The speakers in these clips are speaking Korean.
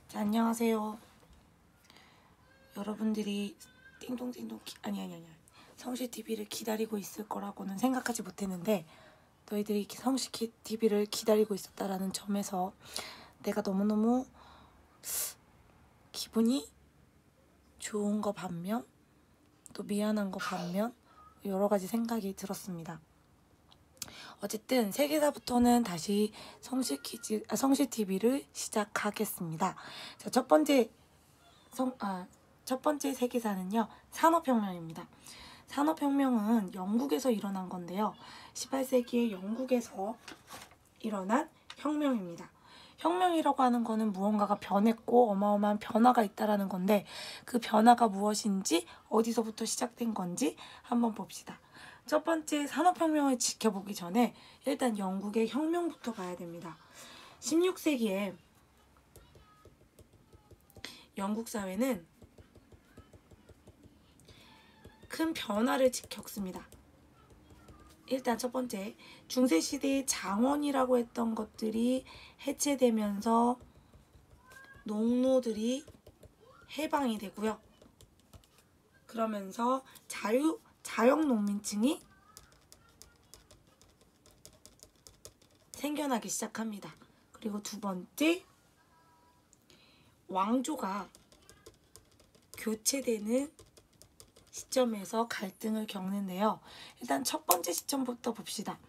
자, 안녕하세요. 여러분들이 띵동띵동 아니 성시TV를 기다리고 있을 거라고는 생각하지 못했는데 너희들이 성시TV를 기다리고 있었다라는 점에서 내가 너무너무 기분이 좋은 거 반면 또 미안한 거 반면 여러 가지 생각이 들었습니다. 어쨌든 세계사부터는 다시 성시TV를 시작하겠습니다. 자, 첫 번째 세계사는요, 산업혁명입니다. 산업혁명은 영국에서 일어난 건데요. 18세기에 영국에서 일어난 혁명입니다. 혁명이라고 하는 거는 무언가가 변했고 어마어마한 변화가 있다라는 건데 그 변화가 무엇인지 어디서부터 시작된 건지 한번 봅시다. 첫 번째 산업혁명을 지켜보기 전에 일단 영국의 혁명부터 봐야 됩니다. 16세기에 영국 사회는 큰 변화를 겪습니다. 일단 첫 번째, 중세시대의 장원이라고 했던 것들이 해체되면서 농노들이 해방이 되고요. 그러면서 자영농민층이 생겨나기 시작합니다. 그리고 두 번째, 왕조가 교체되는 시점에서 갈등을 겪는데요. 일단 첫 번째 시점부터 봅시다.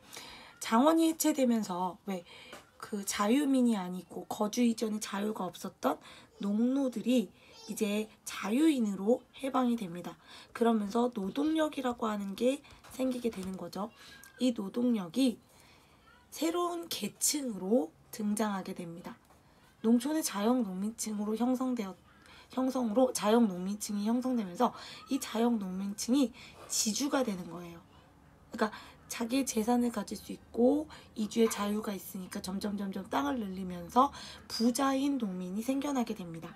장원이 해체되면서 왜 그 자유민이 아니고 거주 이전에 자유가 없었던 농노들이 이제 자유인으로 해방이 됩니다. 그러면서 노동력이라고 하는 게 생기게 되는 거죠. 이 노동력이 새로운 계층으로 등장하게 됩니다. 농촌의 자영농민층으로 자영농민층이 형성되면서 이 자영농민층이 지주가 되는 거예요. 그러니까 자기 재산을 가질 수 있고 이주의 자유가 있으니까 점점 땅을 늘리면서 부자인 농민이 생겨나게 됩니다.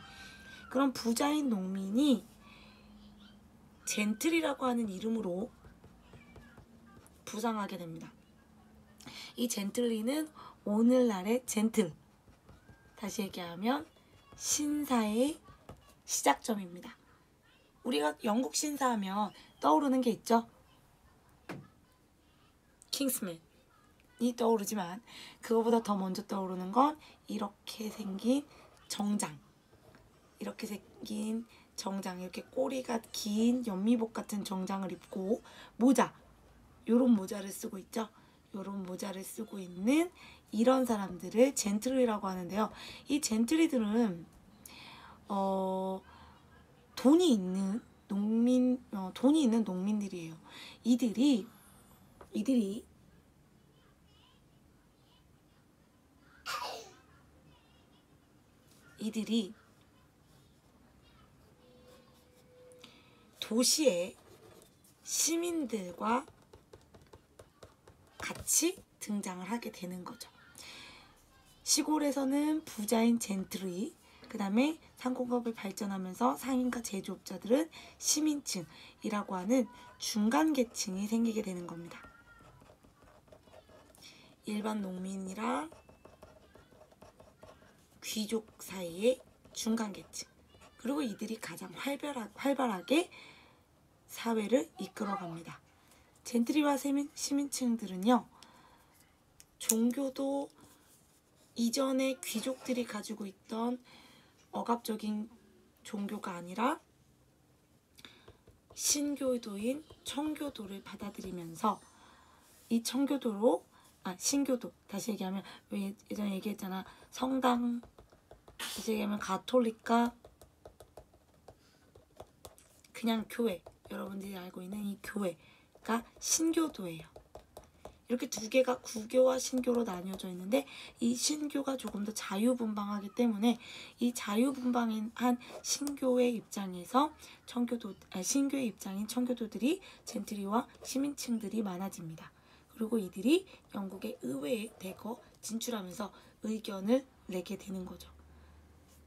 그럼 부자인 농민이 젠틀이라고 하는 이름으로 부상하게 됩니다. 이 젠틀리는 오늘날의 젠틀, 다시 얘기하면 신사의 시작점입니다. 우리가 영국 신사하면 떠오르는 게 있죠. 킹스맨이 떠오르지만 그거보다 더 먼저 떠오르는 건 이렇게 생긴 정장, 이렇게 꼬리가 긴 연미복 같은 정장을 입고 모자, 요런 모자를 쓰고 있죠. 요런 모자를 쓰고 있는 이런 사람들을 젠틀리라고 하는데요. 이 젠틀리들은 돈이 있는 농민들이에요. 이들이 도시의 시민들과 같이 등장을 하게 되는 거죠. 시골에서는 부자인 젠틀리, 그 다음에 상공업을 발전하면서 상인과 제조업자들은 시민층이라고 하는 중간 계층이 생기게 되는 겁니다. 일반 농민이랑 귀족 사이의 중간 계층, 그리고 이들이 가장 활발하게 사회를 이끌어갑니다. 젠트리와 시민층들은요, 종교도 이전에 귀족들이 가지고 있던 억압적인 종교가 아니라 신교도인 청교도를 받아들이면서 이 신교도, 다시 얘기하면 왜 예전에 얘기했잖아, 성당, 다시 얘기하면 가톨릭과 그냥 교회, 여러분들이 알고 있는 이 교회가 신교도예요. 이렇게 두 개가 구교와 신교로 나뉘어져 있는데 이 신교가 조금 더 자유분방하기 때문에 이 자유분방한 신교의 입장에서 신교의 입장인 청교도들이 젠트리와 시민층들이 많아집니다. 그리고 이들이 영국의 의회에 대거 진출하면서 의견을 내게 되는 거죠.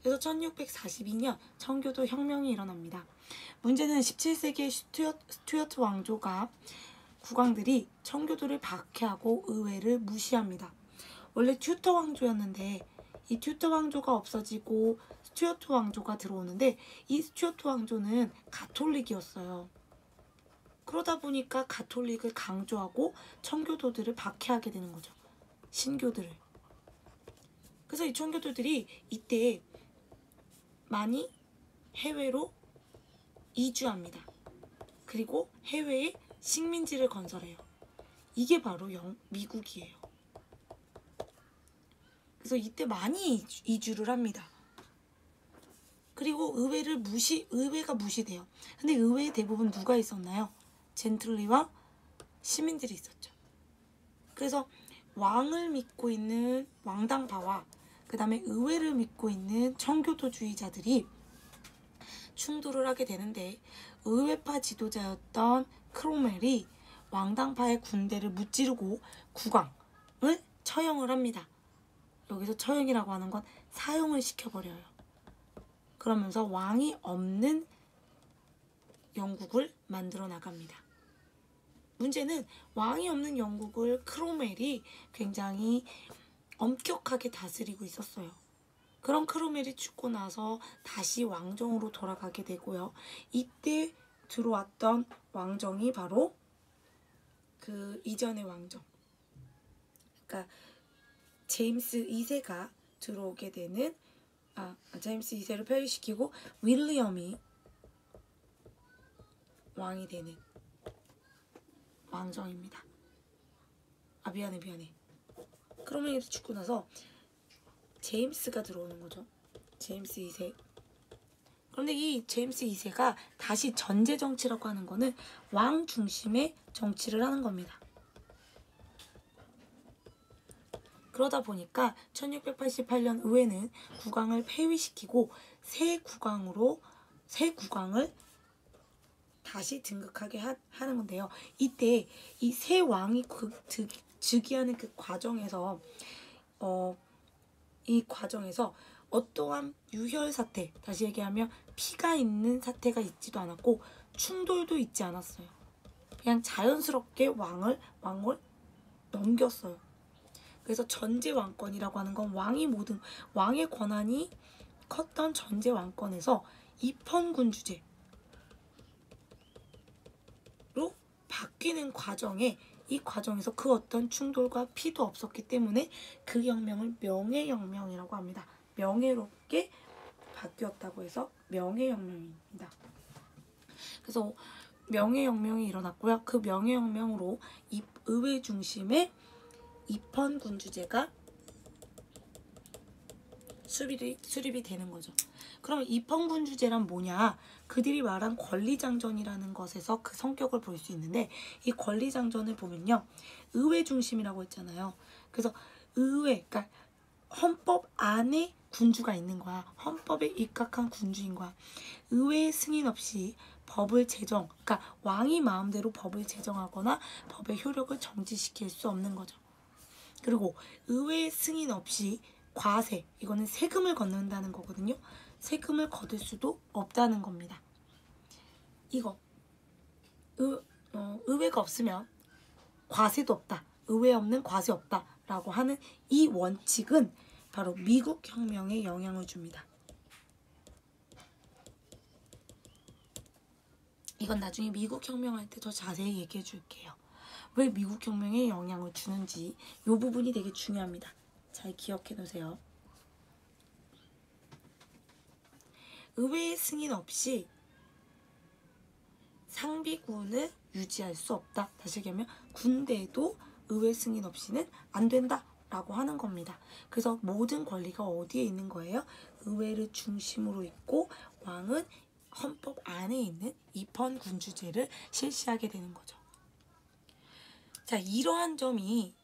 그래서 1642년 청교도 혁명이 일어납니다. 문제는 17세기의 스튜어트 왕조가 국왕들이 청교도를 박해하고 의회를 무시합니다. 원래 튜터 왕조였는데 이 튜트 왕조가 없어지고 스튜어트 왕조가 들어오는데 이 스튜어트 왕조는 가톨릭이었어요. 그러다 보니까 가톨릭을 강조하고 청교도들을 박해하게 되는 거죠. 신교들을. 그래서 이 청교도들이 이때 많이 해외로 이주합니다. 그리고 해외에 식민지를 건설해요. 이게 바로 미국이에요. 그래서 이때 많이 이주를 합니다. 그리고 의회가 무시돼요. 근데 의회에 대부분 누가 있었나요? 젠틀리와 시민들이 있었죠. 그래서 왕을 믿고 있는 왕당파와 그 다음에 의회를 믿고 있는 청교도주의자들이 충돌을 하게 되는데 의회파 지도자였던 크롬웰이 왕당파의 군대를 무찌르고 국왕을 처형을 합니다. 여기서 처형이라고 하는 건 사형을 시켜버려요. 그러면서 왕이 없는 영국을 만들어 나갑니다. 문제는 왕이 없는 영국을 크롬웰이 굉장히 엄격하게 다스리고 있었어요. 그런 크롬웰이 죽고 나서 다시 왕정으로 돌아가게 되고요. 이때 들어왔던 왕정이 바로 그 이전의 왕정. 그러니까 제임스 2세가 들어오게 되는 제임스 2세를 폐위시키고 윌리엄이 왕이 되는 왕정입니다. 미안해. 크롬웰이 죽고 나서 제임스가 들어오는 거죠. 제임스 2세. 그런데 이 제임스 2세가 다시 전제 정치라고 하는 거는 왕 중심의 정치를 하는 겁니다. 그러다 보니까 1688년 의회는 국왕을 폐위시키고 새 국왕을 다시 등극하게 하는 건데요. 이때 이 새 왕이 즉위하는 그 과정에서 어떠한 유혈 사태, 다시 얘기하면 피가 있는 사태가 있지도 않았고 충돌도 있지 않았어요. 그냥 자연스럽게 왕을 넘겼어요. 그래서 전제 왕권이라고 하는 건 왕의 권한이 컸던 전제 왕권에서 입헌군주제로 바뀌는 이 과정에서 그 어떤 충돌과 피도 없었기 때문에 그 혁명을 명예혁명이라고 합니다. 명예롭게 바뀌었다고 해서 명예혁명입니다. 그래서 명예혁명이 일어났고요. 그 명예혁명으로 의회 중심의 입헌군주제가 수립이 되는 거죠. 그럼 입헌군주제란 뭐냐? 그들이 말한 권리장전이라는 것에서 그 성격을 볼 수 있는데 이 권리장전을 보면요. 의회 중심이라고 했잖아요. 그래서 그러니까 헌법 안에 군주가 있는 거야. 헌법에 입각한 군주인 거야. 의회의 승인 없이 그러니까 왕이 마음대로 법을 제정하거나 법의 효력을 정지시킬 수 없는 거죠. 그리고 의회의 승인 없이 과세, 이거는 세금을 걷는다는 거거든요. 세금을 거둘 수도 없다는 겁니다. 의회가 없으면 과세도 없다. 의회 없는 과세 없다. 라고 하는 이 원칙은 바로 미국 혁명에 영향을 줍니다. 이건 나중에 미국 혁명할 때 더 자세히 얘기해 줄게요. 왜 미국 혁명에 영향을 주는지 이 부분이 되게 중요합니다. 잘 기억해 놓으세요. 의회의 승인 없이 상비군을 유지할 수 없다. 다시 얘기하면 군대도 의회 승인 없이는 안 된다라고 하는 겁니다. 그래서 모든 권리가 어디에 있는 거예요? 의회를 중심으로 있고 왕은 헌법 안에 있는 입헌군주제를 실시하게 되는 거죠. 자, 이러한 점이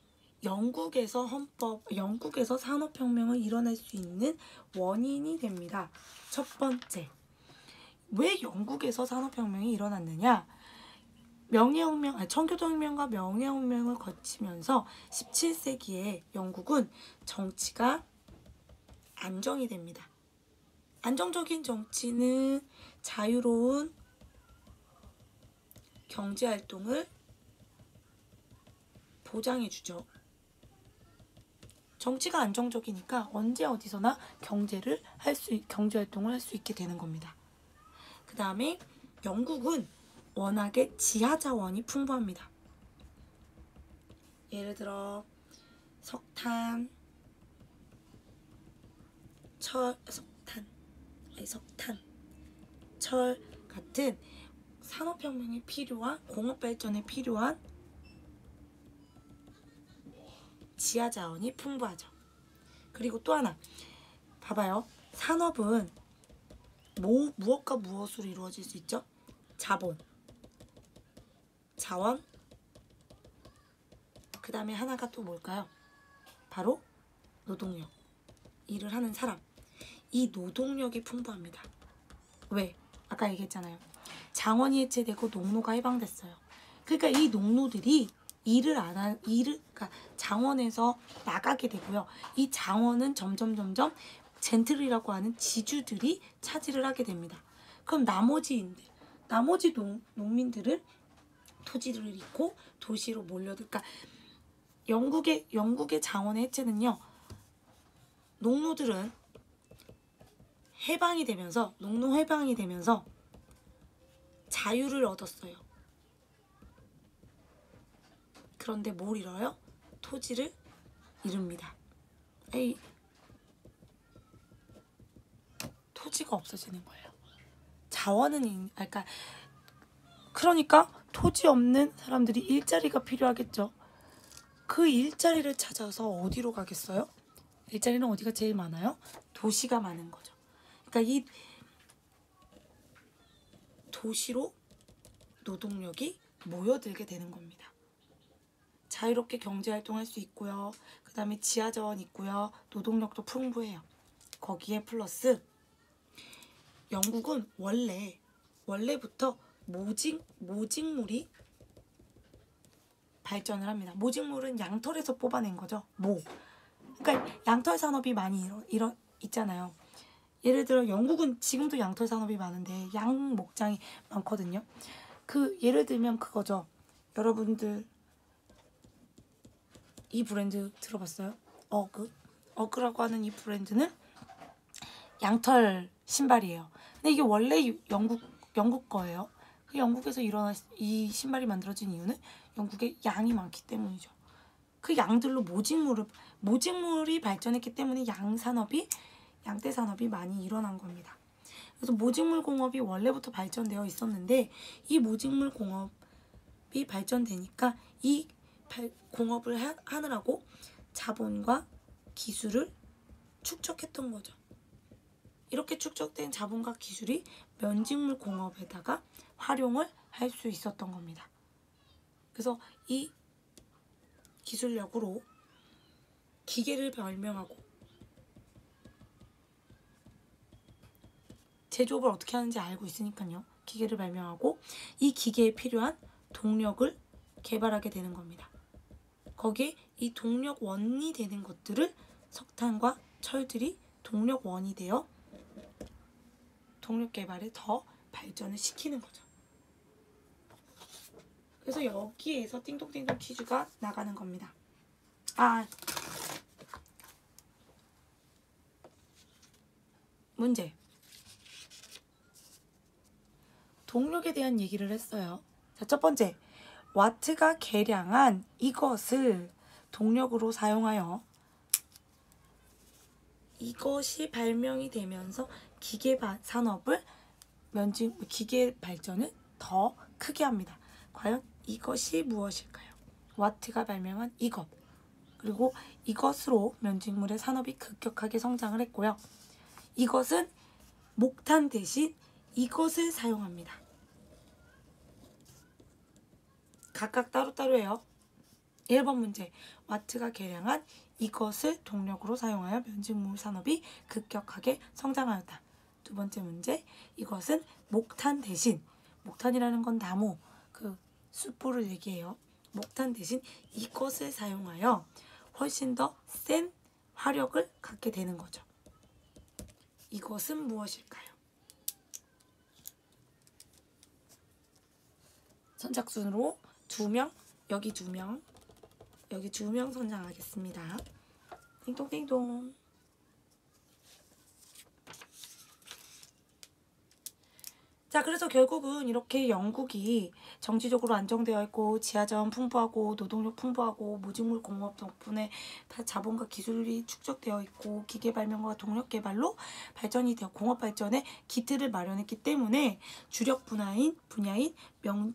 영국에서 산업혁명을 일어날 수 있는 원인이 됩니다. 첫 번째, 왜 영국에서 산업혁명이 일어났느냐? 청교도혁명과 명예혁명을 거치면서 17세기에 영국은 정치가 안정이 됩니다. 안정적인 정치는 자유로운 경제활동을 보장해주죠. 정치가 안정적이니까 언제 어디서나 경제 활동을 할 수 있게 되는 겁니다. 그 다음에 영국은 워낙에 지하 자원이 풍부합니다. 예를 들어 석탄, 철 같은 산업혁명에 필요한 공업발전에 필요한 지하 자원이 풍부하죠. 그리고 또 하나 봐봐요. 산업은 무엇과 무엇으로 이루어질 수 있죠? 자본, 자원, 그 다음에 하나가 또 뭘까요? 바로 노동력, 일을 하는 사람. 이 노동력이 풍부합니다. 왜? 아까 얘기했잖아요. 장원이 해체되고 농노가 해방됐어요. 그러니까 이 농노들이 그러니까 장원에서 나가게 되고요. 이 장원은 점점 젠틀이라고 하는 지주들이 차지를 하게 됩니다. 그럼 나머지 농민들은 토지를 잃고 도시로 몰려들까? 영국의 장원의 해체는요. 농노들은 농노 해방이 되면서 자유를 얻었어요. 그런데 뭘 잃어요? 토지를 잃습니다. 토지가 없어지는 거예요. 그러니까 토지 없는 사람들이 일자리가 필요하겠죠. 그 일자리를 찾아서 어디로 가겠어요? 일자리는 어디가 제일 많아요? 도시가 많은 거죠. 그러니까 이 도시로 노동력이 모여들게 되는 겁니다. 자유롭게 경제활동할 수 있고요. 그 다음에 지하자원 있고요. 노동력도 풍부해요. 거기에 플러스 영국은 원래부터 모직물이 발전을 합니다. 모직물은 양털에서 뽑아낸 거죠. 그러니까 양털 산업이 많이 있잖아요. 예를 들어 영국은 지금도 양털 산업이 많은데 양 목장이 많거든요. 예를 들면 그거죠. 여러분들 이 브랜드 들어봤어요? 어그라고 하는 이 브랜드는 양털 신발이에요. 근데 이게 원래 영국 거예요. 영국에서 이 신발이 만들어진 이유는 영국에 양이 많기 때문이죠. 그 양들로 모직물이 발전했기 때문에 양떼 산업이 많이 일어난 겁니다. 그래서 모직물 공업이 원래부터 발전되어 있었는데 이 모직물 공업이 발전되니까 이 공업을 하느라고 자본과 기술을 축적했던 거죠. 이렇게 축적된 자본과 기술이 면직물 공업에다가 활용을 할 수 있었던 겁니다. 그래서 이 기술력으로 기계를 발명하고 제조업을 어떻게 하는지 알고 있으니까요. 기계를 발명하고 이 기계에 필요한 동력을 개발하게 되는 겁니다. 거기에 이 동력원이 되는 것들을 석탄과 철들이 동력원이 되어 동력 개발에 더 발전을 시키는 거죠. 그래서 여기에서 띵동띵동 퀴즈가 나가는 겁니다. 문제. 동력에 대한 얘기를 했어요. 자, 첫 번째. 와트가 계량한 이것을 동력으로 사용하여 이것이 발명이 되면서 기계 발전을 더 크게 합니다. 과연 이것이 무엇일까요? 와트가 발명한 이것. 그리고 이것으로 면직물의 산업이 급격하게 성장을 했고요. 이것은 목탄 대신 이것을 사용합니다. 각각 따로따로예요. 1번 문제. 와트가 계량한 이것을 동력으로 사용하여 면직물 산업이 급격하게 성장하였다. 두 번째 문제. 이것은 목탄 대신, 목탄이라는 건 나무, 숯불을 얘기해요. 목탄 대신 이것을 사용하여 훨씬 더 센 화력을 갖게 되는 거죠. 이것은 무엇일까요? 선착순으로 2명, 여기 2명, 여기 2명 선정하겠습니다. 띵동띵동. 자, 그래서 결국은 이렇게 영국이 정치적으로 안정되어 있고 지하자원 풍부하고 노동력 풍부하고 무직물 공업 덕분에 자본과 기술이 축적되어 있고 기계 발명과 동력 개발로 발전이 되어 공업 발전에 기틀을 마련했기 때문에 주력 분야인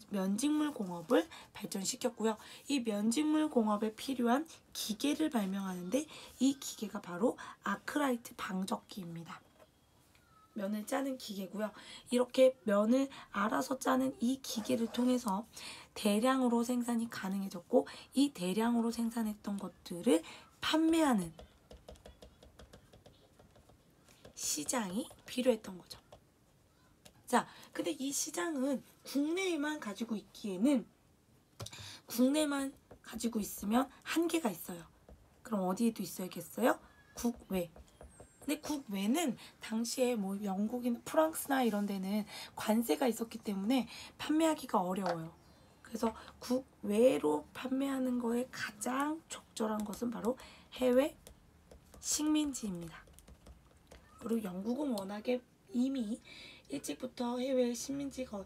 면직물 공업을 발전시켰고요. 이 면직물 공업에 필요한 기계를 발명하는데 이 기계가 바로 아크라이트 방적기입니다. 면을 짜는 기계고요. 이렇게 면을 알아서 짜는 이 기계를 통해서 대량으로 생산이 가능해졌고 이 대량으로 생산했던 것들을 판매하는 시장이 필요했던 거죠. 자, 근데 이 시장은 국내에만 가지고 있기에는 국내만 가지고 있으면 한계가 있어요. 그럼 어디에도 있어야겠어요? 국외. 근데 국외는 당시에 뭐 영국이나 프랑스나 이런 데는 관세가 있었기 때문에 판매하기가 어려워요. 그래서 국외로 판매하는 거에 가장 적절한 것은 바로 해외 식민지입니다. 그리고 영국은 워낙에 이미 일찍부터 해외 식민지를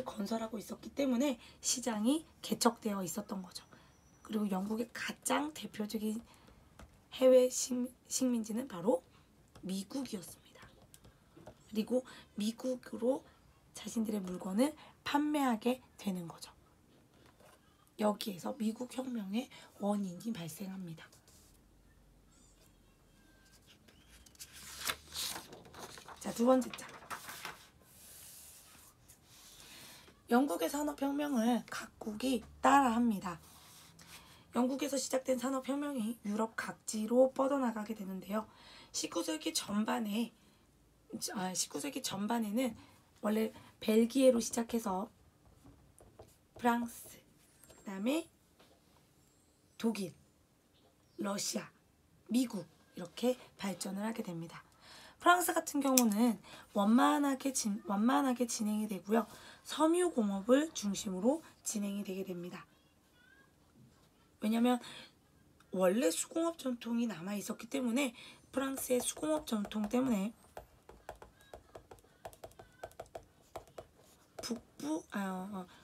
건설하고 있었기 때문에 시장이 개척되어 있었던 거죠. 그리고 영국의 가장 대표적인 해외 식민지는 바로 미국이었습니다. 그리고 미국으로 자신들의 물건을 판매하게 되는 거죠. 여기에서 미국 혁명의 원인이 발생합니다. 자, 두 번째 장. 영국의 산업혁명을 각국이 따라합니다. 영국에서 시작된 산업혁명이 유럽 각지로 뻗어나가게 되는데요. 19세기 전반에는 원래 벨기에로 시작해서 프랑스, 그 다음에 독일, 러시아, 미국 이렇게 발전을 하게 됩니다. 프랑스 같은 경우는 원만하게 진행이 되고요. 섬유공업을 중심으로 진행이 되게 됩니다. 왜냐하면 원래 수공업 전통이 남아 있었기 때문에 프랑스의 수공업 전통 때문에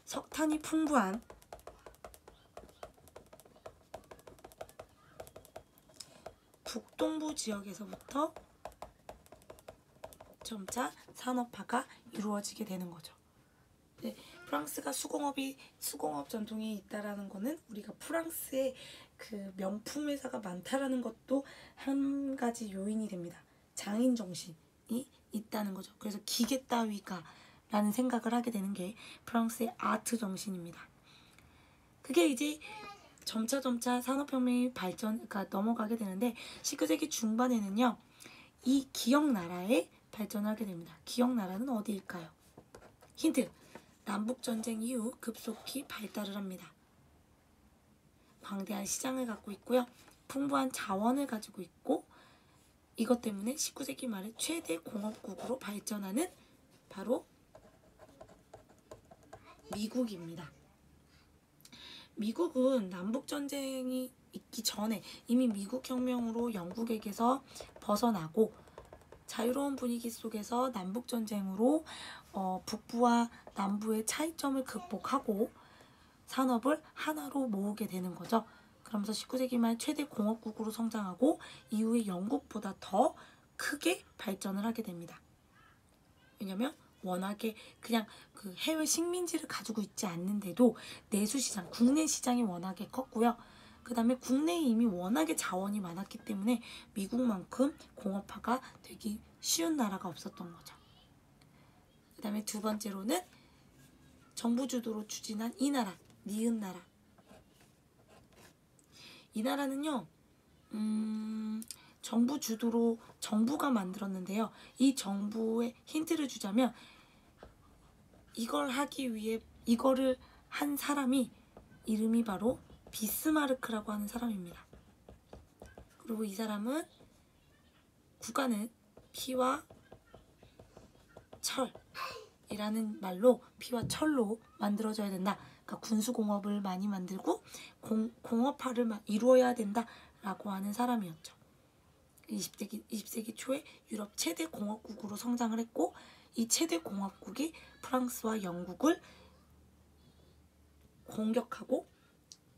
석탄이 풍부한 북동부 지역에서부터 점차 산업화가 이루어지게 되는 거죠. 네, 프랑스가 수공업 전통이 있다라는 거는 우리가 프랑스의 그 명품 회사가 많다라는 것도 한 가지 요인이 됩니다. 장인 정신이 있다는 거죠. 그래서 기계 따위가 라는 생각을 하게 되는 게 프랑스의 아트 정신입니다. 그게 이제 점차 산업혁명이 넘어가게 되는데 19세기 중반에는요. 이 기역나라에 발전하게 됩니다. 기역나라는 어디일까요? 힌트! 남북전쟁 이후 급속히 발달을 합니다. 광대한 시장을 갖고 있고요. 풍부한 자원을 가지고 있고 이것 때문에 19세기 말에 최대 공업국으로 발전하는 바로 미국입니다. 미국은 남북전쟁이 있기 전에 이미 미국혁명으로 영국에게서 벗어나고 자유로운 분위기 속에서 남북전쟁으로 북부와 남부의 차이점을 극복하고 산업을 하나로 모으게 되는 거죠. 그러면서 19세기 말 최대 공업국으로 성장하고 이후에 영국보다 더 크게 발전을 하게 됩니다. 왜냐면 워낙에 그냥 그 해외 식민지를 가지고 있지 않는데도 내수시장, 국내 시장이 워낙에 컸고요. 그 다음에 국내에 이미 워낙에 자원이 많았기 때문에 미국만큼 공업화가 되기 쉬운 나라가 없었던 거죠. 그 다음에 두 번째로는 정부 주도로 추진한 이 나라, 니은나라. 이 나라는요, 정부 주도로 정부가 만들었는데요. 이 정부의 힌트를 주자면 이걸 하기 위해 이거를 한 사람이 이름이 바로 비스마르크라고 하는 사람입니다. 그리고 이 사람은 국가는 피와 철이라는 말로 피와 철로 만들어져야 된다. 그러니까 군수공업을 많이 만들고 공업화를 이루어야 된다라고 하는 사람이었죠. 20세기 초에 유럽 최대 공화국으로 성장을 했고, 이 최대 공화국이 프랑스와 영국을 공격하고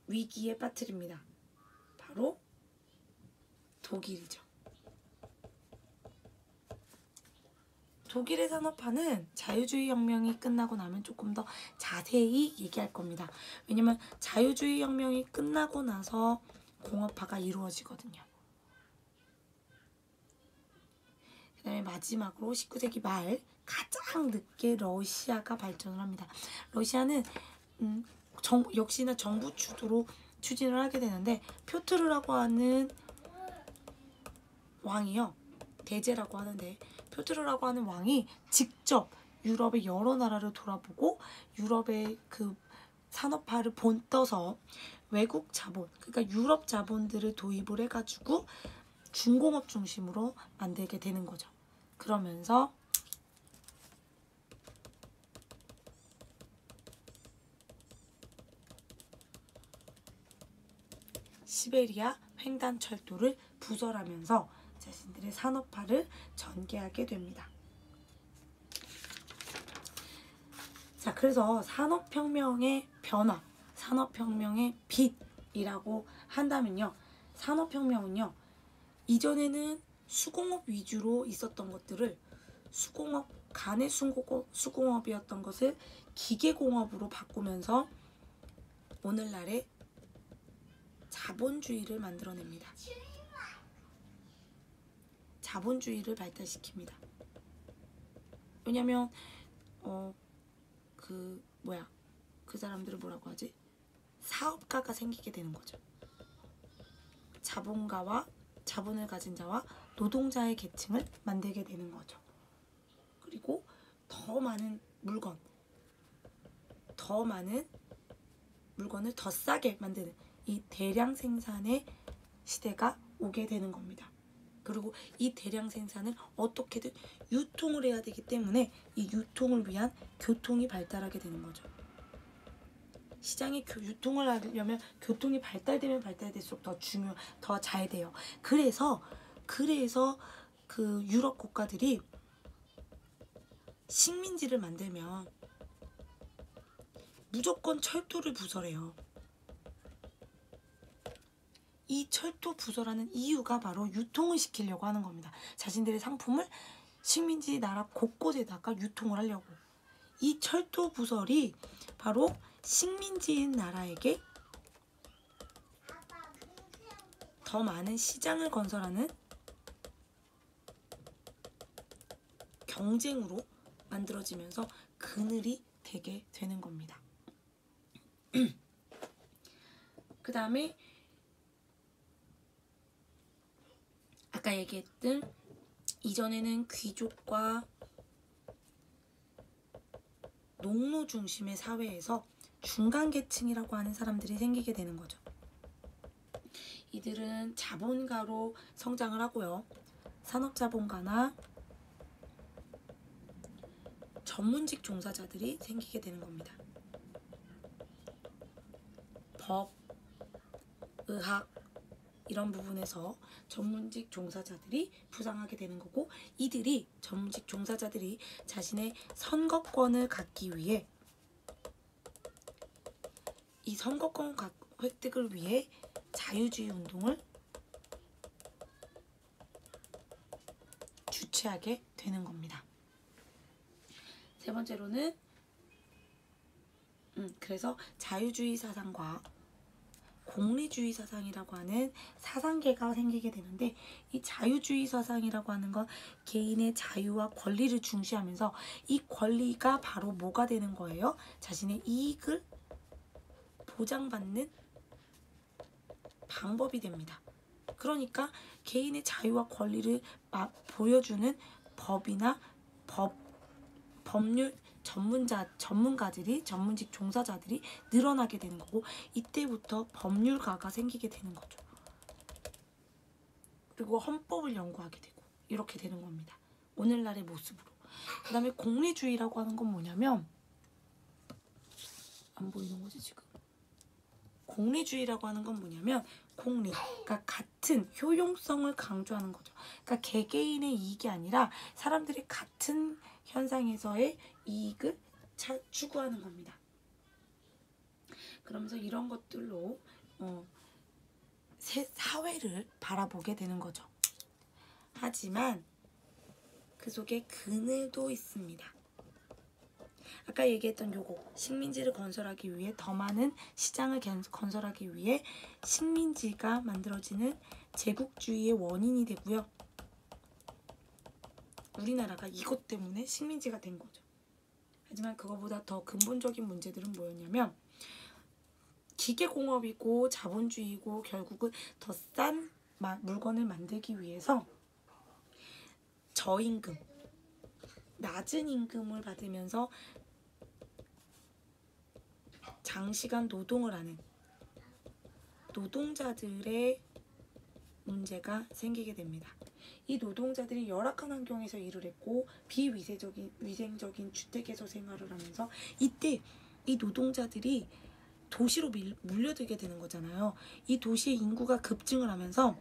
위기에 빠뜨립니다. 바로 독일이죠. 독일의 산업화는 자유주의 혁명이 끝나고 나면 조금 더 자세히 얘기할 겁니다. 왜냐면 자유주의 혁명이 끝나고 나서 공업화가 이루어지거든요. 그 다음에 마지막으로 19세기 말 가장 늦게 러시아가 발전을 합니다. 러시아는 역시나 정부 주도로 추진을 하게 되는데, 표트르라고 하는 왕이요, 대제라고 하는데, 표트르라고 하는 왕이 직접 유럽의 여러 나라를 돌아보고 유럽의 그 산업화를 본떠서 외국 자본, 그러니까 유럽 자본들을 도입을 해가지고 중공업 중심으로 만들게 되는 거죠. 그러면서 시베리아 횡단철도를 부설하면서 자신들의 산업화를 전개하게 됩니다. 자, 그래서 산업혁명의 변화, 산업혁명의 빛이라고 한다면요, 산업혁명은요, 이전에는 수공업 위주로 있었던 것들을 간의 수공업이었던 것을 기계공업으로 바꾸면서 오늘날의 자본주의를 만들어냅니다. 자본주의를 발달시킵니다. 왜냐면 그 사람들을 뭐라고 하지? 사업가가 생기게 되는 거죠. 자본을 가진 자와 노동자의 계층을 만들게 되는 거죠. 그리고 더 많은 물건을 더 싸게 만드는 이 대량 생산의 시대가 오게 되는 겁니다. 그리고 이 대량 생산을 어떻게든 유통을 해야 되기 때문에 이 유통을 위한 교통이 발달하게 되는 거죠. 시장이 유통을 하려면 교통이 발달되면 발달될수록 더 잘 돼요. 그래서 그 유럽 국가들이 식민지를 만들면 무조건 철도를 부설해요. 이 철도 부설하는 이유가 바로 유통을 시키려고 하는 겁니다. 자신들의 상품을 식민지 나라 곳곳에다가 유통을 하려고. 이 철도 부설이 바로 식민지인 나라에게 더 많은 시장을 건설하는 경쟁으로 만들어지면서 그늘이 되게 되는 겁니다. 그 다음에 아까 얘기했던 이전에는 귀족과 농노 중심의 사회에서 중간계층이라고 하는 사람들이 생기게 되는 거죠. 이들은 자본가로 성장을 하고요. 산업자본가나 전문직 종사자들이 생기게 되는 겁니다. 법, 의학 이런 부분에서 전문직 종사자들이 부상하게 되는 거고, 전문직 종사자들이 자신의 선거권을 갖기 위해 이 선거권 획득을 위해 자유주의 운동을 주최하게 되는 겁니다. 세 번째로는 그래서 자유주의 사상과 공리주의 사상이라고 하는 사상계가 생기게 되는데, 이 자유주의 사상이라고 하는 건 개인의 자유와 권리를 중시하면서 이 권리가 바로 뭐가 되는 거예요? 자신의 이익을 보장받는 방법이 됩니다. 그러니까 개인의 자유와 권리를 보여주는 법이나 법률 전문직 종사자들이 늘어나게 되는 거고, 이때부터 법률가가 생기게 되는 거죠. 그리고 헌법을 연구하게 되고 이렇게 되는 겁니다. 오늘날의 모습으로. 그 다음에 공리주의라고 하는 건 뭐냐면, 안 보이는 거지 지금. 공리주의라고 하는 건 뭐냐면 공리, 그러니까 같은 효용성을 강조하는 거죠. 그러니까 개개인의 이익이 아니라 사람들이 같은 현상에서의 이익을 추구하는 겁니다. 그러면서 이런 것들로 사회를 바라보게 되는 거죠. 하지만 그 속에 그늘도 있습니다. 아까 얘기했던 요거, 식민지를 건설하기 위해 더 많은 시장을 건설하기 위해 식민지가 만들어지는 제국주의의 원인이 되고요. 우리나라가 이것 때문에 식민지가 된 거죠. 하지만 그거보다 더 근본적인 문제들은 뭐였냐면 기계공업이고 자본주의고 결국은 더 싼 물건을 만들기 위해서 저임금, 낮은 임금을 받으면서 장시간 노동을 하는 노동자들의 문제가 생기게 됩니다. 이 노동자들이 열악한 환경에서 일을 했고 비위생적인 주택에서 생활을 하면서 이때 이 노동자들이 도시로 물려들게 되는 거잖아요. 이 도시의 인구가 급증을 하면서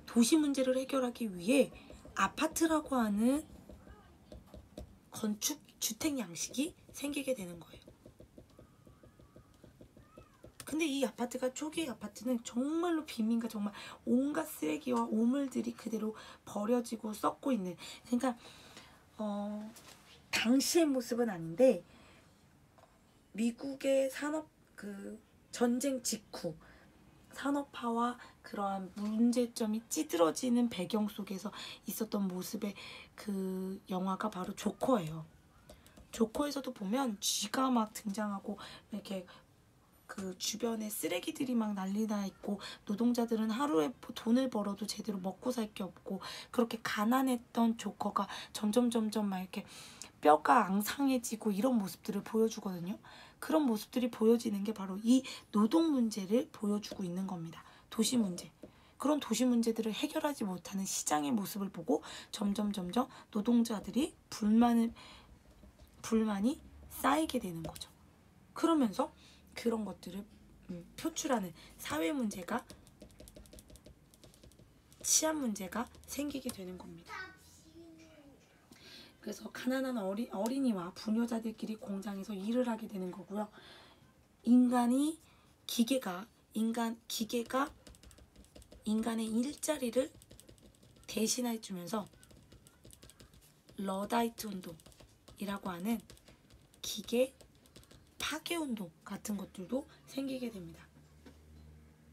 도시 문제를 해결하기 위해 아파트라고 하는 건축 주택 양식이 생기게 되는 거예요. 근데 이 아파트가 초기의 아파트는 정말로 빈민가, 정말 온갖 쓰레기와 오물들이 그대로 버려지고 썩고 있는, 그러니까 당시의 모습은 아닌데 미국의 전쟁 직후 산업화와 그러한 문제점이 찌들어지는 배경 속에서 있었던 모습의 그 영화가 바로 조커예요. 조커에서도 보면 쥐가 막 등장하고 이렇게 그 주변에 쓰레기들이 막 난리나 있고 노동자들은 하루에 돈을 벌어도 제대로 먹고 살 게 없고 그렇게 가난했던 조커가 점점 막 이렇게 뼈가 앙상해지고 이런 모습들을 보여주거든요. 그런 모습들이 보여지는 게 바로 이 노동 문제를 보여주고 있는 겁니다. 도시 문제. 그런 도시 문제들을 해결하지 못하는 시장의 모습을 보고 점점 노동자들이 불만이 쌓이게 되는 거죠. 그러면서 그런 것들을 표출하는 사회 문제가, 치안 문제가 생기게 되는 겁니다. 그래서 가난한 어린이와 부녀자들끼리 공장에서 일을 하게 되는 거고요. 기계가 인간의 일자리를 대신해 주면서 러다이트 운동이라고 하는 기계 파괴 운동 같은 것들도 생기게 됩니다.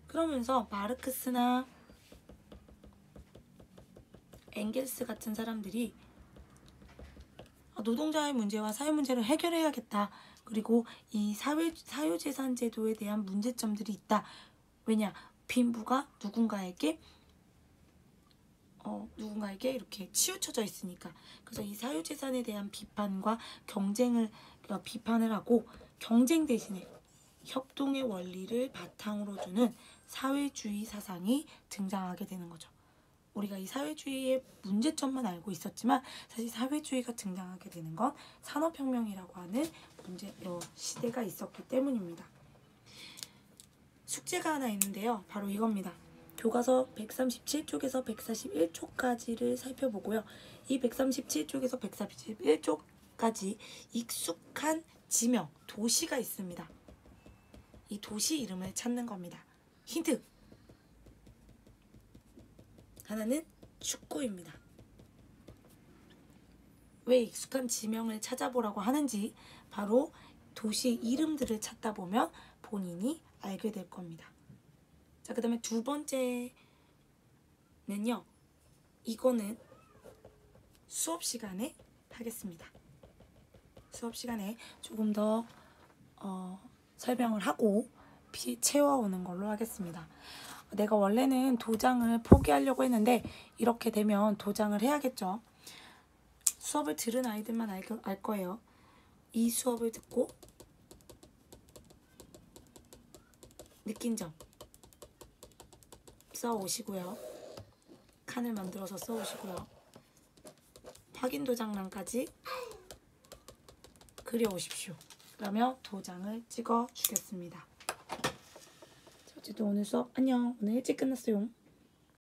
그러면서 마르크스나 엥겔스 같은 사람들이 노동자의 문제와 사회 문제를 해결해야겠다. 그리고 이 사유재산 제도에 대한 문제점들이 있다. 왜냐? 빈부가 누군가에게 이렇게 치우쳐져 있으니까. 그래서 이 사유재산에 대한 비판과 비판을 하고 경쟁 대신에 협동의 원리를 바탕으로 두는 사회주의 사상이 등장하게 되는 거죠. 우리가 이 사회주의의 문제점만 알고 있었지만 사실 사회주의가 등장하게 되는 건 산업혁명이라고 하는 시대가 있었기 때문입니다. 숙제가 하나 있는데요. 바로 이겁니다. 교과서 137쪽에서 141쪽까지를 살펴보고요. 이 137쪽에서 141쪽까지 익숙한 지명, 도시가 있습니다. 이 도시 이름을 찾는 겁니다. 힌트! 하나는 축구입니다. 왜 익숙한 지명을 찾아보라고 하는지 바로 도시 이름들을 찾다 보면 본인이 알게 될 겁니다. 자, 그 다음에 두 번째는요. 이거는 수업 시간에 하겠습니다. 수업 시간에 조금 더 설명을 하고 채워오는 걸로 하겠습니다. 내가 원래는 도장을 포기하려고 했는데 이렇게 되면 도장을 해야겠죠. 수업을 들은 아이들만 알 거예요. 이 수업을 듣고 느낀 점 써오시고요. 칸을 만들어서 써오시고요. 확인 도장란까지 그려오십시오. 그러면 도장을 찍어 주겠습니다. 어쨌든 오늘 수업 안녕. 오늘 일찍 끝났어요.